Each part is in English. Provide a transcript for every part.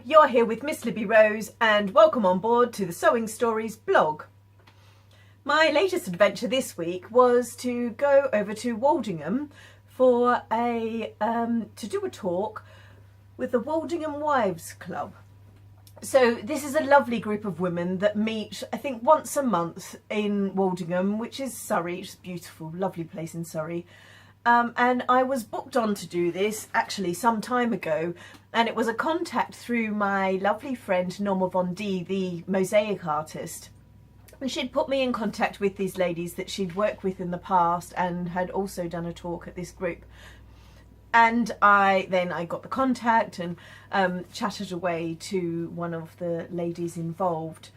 You're here with Miss Libby Rose and welcome on board to the Sewing Stories blog. My latest adventure this week was to go over to Woldingham for to do a talk with the Woldingham Wives Club. So this is a lovely group of women that meet, I think, once a month in Woldingham, which is Surrey. It's a beautiful, lovely place in Surrey. And I was booked on to do this actually some time ago, and it was a contact through my lovely friend Norma Vondee, the mosaic artist. And she'd put me in contact with these ladies that she'd worked with in the past and had also done a talk at this group. And I got the contact and chatted away to one of the ladies involved.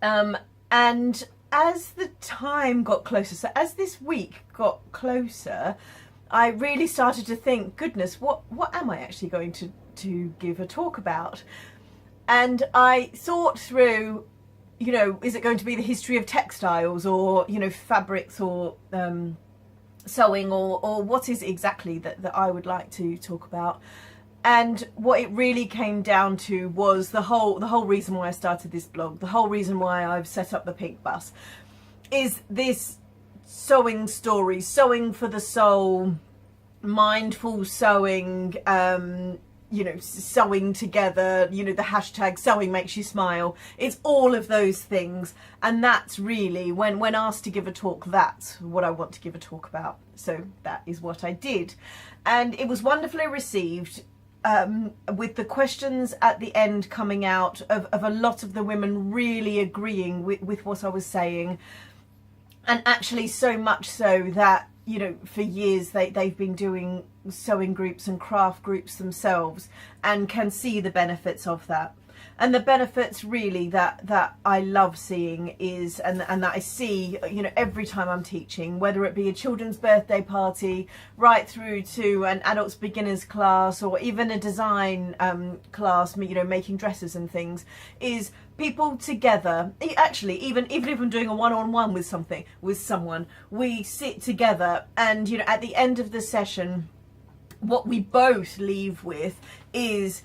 And as the time got closer, so as this week got closer, I really started to think, goodness, what am I actually going to give a talk about? And I thought through, you know, is it going to be the history of textiles, or, you know, fabrics, or sewing, or what is it exactly that I would like to talk about? And what it really came down to was the whole reason why I started this blog, the whole reason why I've set up the Pink Bus, is this sewing story, sewing for the soul, mindful sewing, you know, sewing together, you know, the hashtag sewing makes you smile. It's all of those things. And that's really, when asked to give a talk, that's what I want to give a talk about. So that is what I did. And it was wonderfully received, with the questions at the end coming out of a lot of the women really agreeing with what I was saying. And actually so much so that, you know, for years they've been doing sewing groups and craft groups themselves and can see the benefits of that. And the benefits really that I love seeing is, and that I see, you know, every time I'm teaching, whether it be a children's birthday party right through to an adults beginners class, or even a design class, you know, making dresses and things, is people together. Actually, even if I'm doing a one-on-one with someone, we sit together, and, you know, at the end of the session, what we both leave with is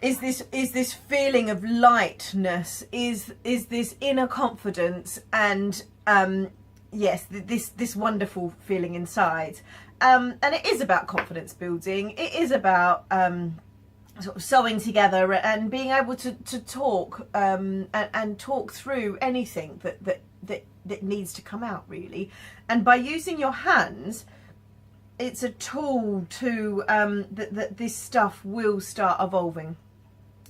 this feeling of lightness, is this inner confidence, and yes, this wonderful feeling inside. And it is about confidence building. It is about sort of sewing together and being able to talk and talk through anything that needs to come out, really. And by using your hands, it's a tool to that this stuff will start evolving.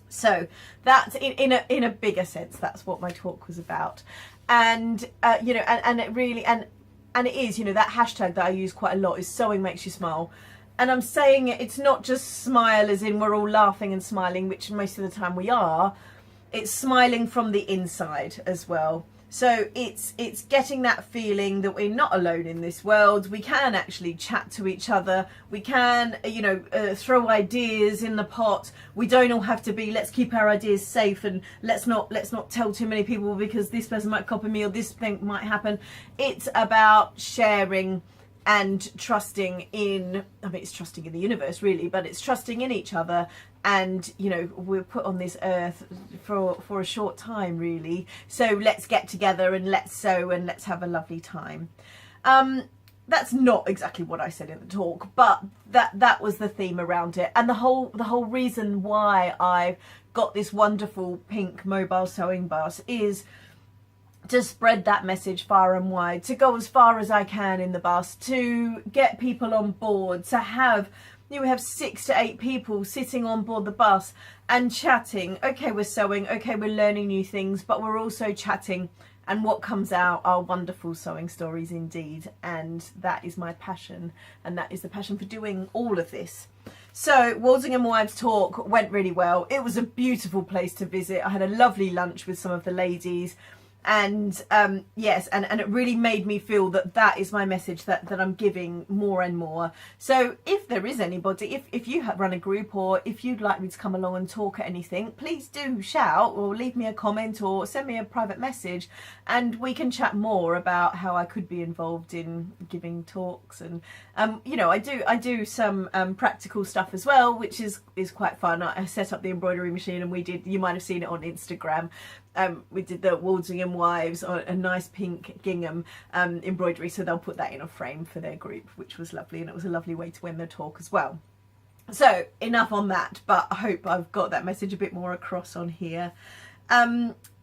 So that's in a bigger sense, that's what my talk was about. And you know, and it really, and it is, you know, that hashtag that I use quite a lot is sewing makes you smile. And I'm saying it's not just smile as in we're all laughing and smiling, which most of the time we are. It's smiling from the inside as well. So it's getting that feeling that we're not alone in this world. We can actually chat to each other. We can, you know, throw ideas in the pot. We don't all have to be, let's keep our ideas safe, and let's not tell too many people because this person might copy me or this thing might happen. It's about sharing and trusting in, I mean, it's trusting in the universe really, but it's trusting in each other. And, you know, we're put on this earth for a short time, really. So let's get together and let's sew and let's have a lovely time. That's not exactly what I said in the talk, but that was the theme around it. And the whole reason why I've got this wonderful pink mobile sewing bus is to spread that message far and wide, to go as far as I can in the bus, to get people on board, to have, you know, we have 6 to 8 people sitting on board the bus and chatting. Okay, we're sewing, okay, we're learning new things, but we're also chatting, and what comes out are wonderful sewing stories indeed. And that is my passion, and that is the passion for doing all of this. So Woldingham Wives talk went really well. It was a beautiful place to visit. I had a lovely lunch with some of the ladies. And yes, and it really made me feel that that is my message, that I'm giving more and more. So if there is anybody, if you run a group, or if you'd like me to come along and talk at anything, please do shout or leave me a comment or send me a private message, and we can chat more about how I could be involved in giving talks. And you know, I do some practical stuff as well, which is quite fun. I set up the embroidery machine, and we did, you might have seen it on Instagram, we did the Woldingham Wives on a nice pink gingham embroidery, so they'll put that in a frame for their group, which was lovely, and it was a lovely way to end the talk as well. So enough on that, but I hope I've got that message a bit more across on here.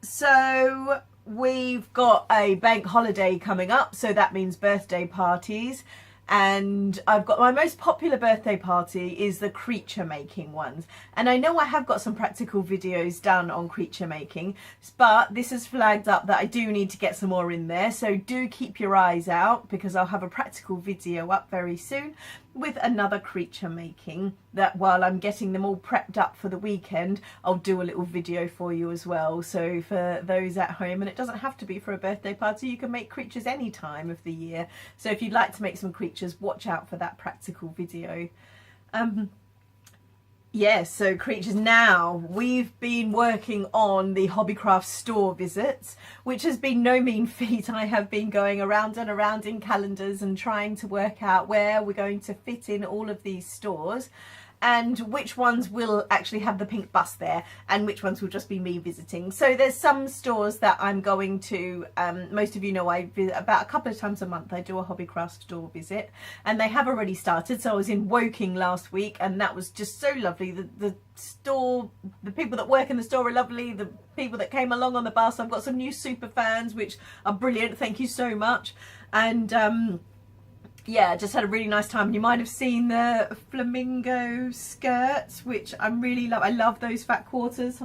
So we've got a bank holiday coming up, so that means birthday parties. And I've got my most popular birthday party is the creature making ones, and I know I have got some practical videos done on creature making, but this has flagged up that I do need to get some more in there, so do keep your eyes out, because I'll have a practical video up very soon with another creature making, that while I'm getting them all prepped up for the weekend, I'll do a little video for you as well. So for those at home, and it doesn't have to be for a birthday party, you can make creatures any time of the year. So if you'd like to make some creatures, watch out for that practical video. Yes, so creatures. Now, we've been working on the Hobbycraft store visits, which has been no mean feat. I have been going around and around in calendars and trying to work out where we're going to fit in all of these stores, and which ones will actually have the pink bus there, and which ones will just be me visiting. So there's some stores that I'm going to, most of you know I visit about a couple of times a month. I do a Hobbycraft store visit, and they have already started. So I was in Woking last week, and that was just so lovely. The store, the people that work in the store are lovely, the people that came along on the bus. I've got some new super fans, which are brilliant, thank you so much. And yeah, just had a really nice time. You might have seen the flamingo skirts, which I'm really love. I love those fat quarters.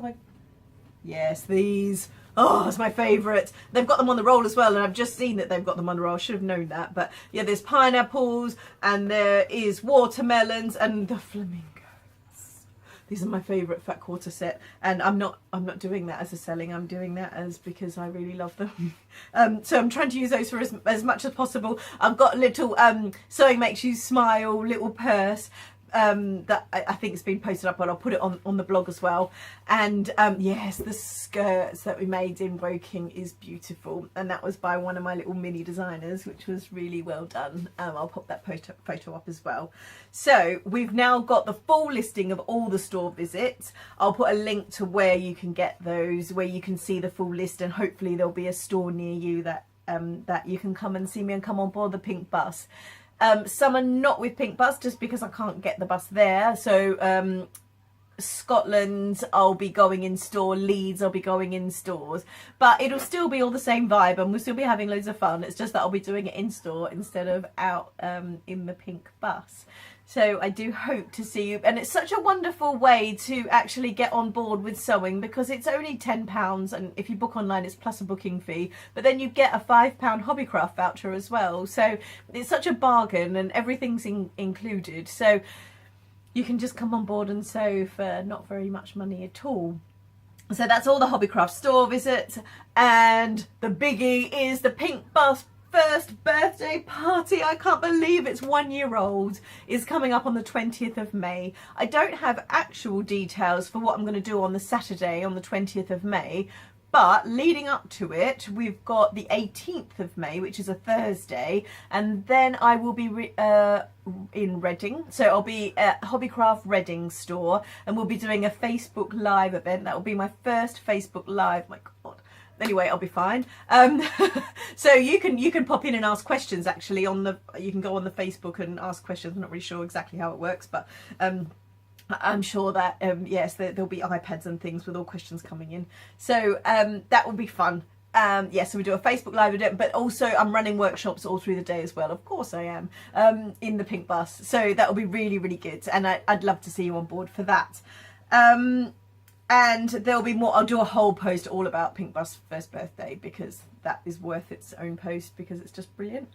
Yes, these. Oh, it's my favourite. They've got them on the roll as well, and I've just seen that they've got them on the roll. I should have known that. But yeah, there's pineapples, and there is watermelons, and the flamingos. These are my favourite fat quarter set, and I'm not doing that as a selling. I'm doing that as because I really love them. So I'm trying to use those for as much as possible. I've got a little Sewing Makes You Smile little purse that I think it's been posted up, but I'll put it on the blog as well. And yes, the skirts that we made in Woking is beautiful, and that was by one of my little mini designers, which was really well done. I'll pop that photo up as well. So we've now got the full listing of all the store visits. I'll put a link to where you can get those, where you can see the full list, and hopefully there'll be a store near you that that you can come and see me and come on board the pink bus. Some are not with pink bus just because I can't get the bus there. So Scotland, I'll be going in store. Leeds, I'll be going in stores, but it'll still be all the same vibe, and we'll still be having loads of fun. It's just that I'll be doing it in store instead of out in the pink bus. So I do hope to see you, and it's such a wonderful way to actually get on board with sewing, because it's only £10, and if you book online it's plus a booking fee, but then you get a £5 Hobbycraft voucher as well. So it's such a bargain, and everything's included. So you can just come on board and sew for not very much money at all. So that's all the Hobbycraft store visits, and the biggie is the pink bus first birthday party. I can't believe it's 1 year old. Is coming up on the 20th of May. I don't have actual details for what I'm going to do on the Saturday on the 20th of May, but leading up to it, we've got the 18th of May, which is a Thursday, and then I will be in Reading. So I'll be at Hobbycraft Reading store, and we'll be doing a Facebook Live event. That will be my first Facebook Live. My God. Anyway, I'll be fine. So you can pop in and ask questions. Actually, you can go on the Facebook and ask questions. I'm not really sure exactly how it works, but I'm sure that yes, there'll be iPads and things with all questions coming in. So that will be fun. Yes, so we do a Facebook Live event, but also I'm running workshops all through the day as well. Of course I am, in the pink bus. So that will be really, really good, and I'd love to see you on board for that. And there'll be more. I'll do a whole post all about Pink Bus first birthday, because that is worth its own post, because it's just brilliant.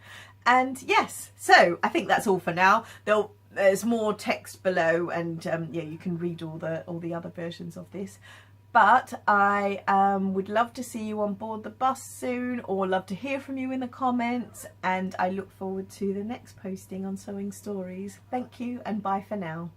And yes, so I think that's all for now. There's more text below, and yeah, you can read all the other versions of this. But I would love to see you on board the bus soon, or love to hear from you in the comments, and I look forward to the next posting on Sewing Stories. Thank you and bye for now.